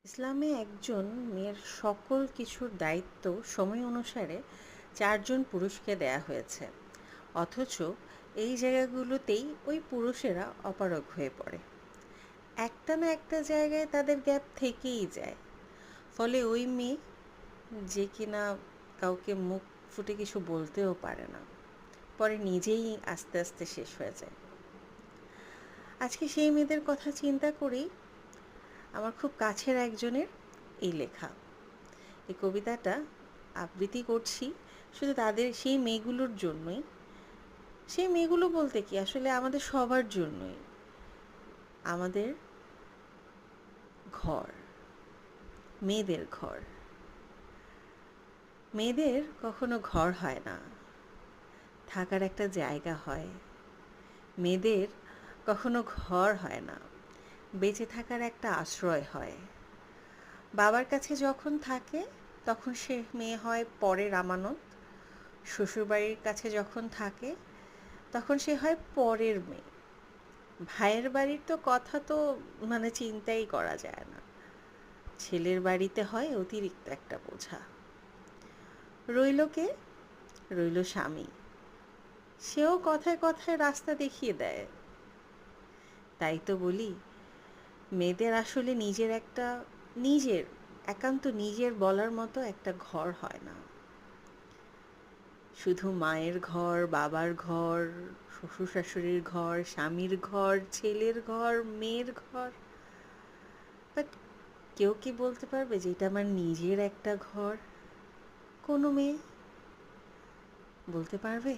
ইসলামে একজন মেয়ের সকল কিছুর দায়িত্ব সময় অনুসারে 4 জন পুরুষকে দেয়া হয়েছে, অথচ এই জায়গাগুলোতেই ওই পুরুষেরা অপারগ হয়ে পড়ে। একটা না একটা জায়গায় তাদের গ্যাপ থেকেই যায়। ফলে ওই মেয়ে, যে কিনা কাউকে মুখ ফুটে কিছু বলতেও পারে না, পরে নিজেই আস্তে আস্তে শেষ হয়ে যায়। আজকে সেই মেয়েদের কথা চিন্তা করেই আমার খুব কাছের একজনের এই লেখা। এই কবিতাটা আবৃত্তি করছি শুধু তাদের, সেই মেয়েগুলোর জন্যই। সেই মেয়েগুলো বলতে কি, আসলে আমাদের সবার জন্যই। আমাদের ঘর, মেয়েদের ঘর। মেয়েদের কখনো ঘর হয় না, থাকার একটা জায়গা হয়। মেয়েদের কখনো ঘর হয় না, বেঁচে থাকার একটা আশ্রয় হয়। বাবার কাছে যখন থাকে তখন সে মেয়ে হয় পরের আমানত। শ্বশুরবাড়ির কাছে যখন থাকে তখন সে হয় পরের মেয়ে। ভাইয়ের বাড়ির তো কথা তো চিন্তাই করা যায় না। ছেলের বাড়িতে হয় অতিরিক্ত একটা বোঝা। রইল কে? রইল স্বামী। সেও কথায় কথায় রাস্তা দেখিয়ে দেয়। তাই তো বলি, মেয়েদের আসলে নিজের একান্ত নিজের বলার মতো একটা ঘর হয় না। শুধু মায়ের ঘর, বাবার ঘর, শ্বশুর শাশুড়ির ঘর, স্বামীর ঘর, ছেলের ঘর, মেয়ের ঘর। বাট কেউ কি বলতে পারবে যে এটা আমার নিজের একটা ঘর? কোনো মেয়ে বলতে পারবে?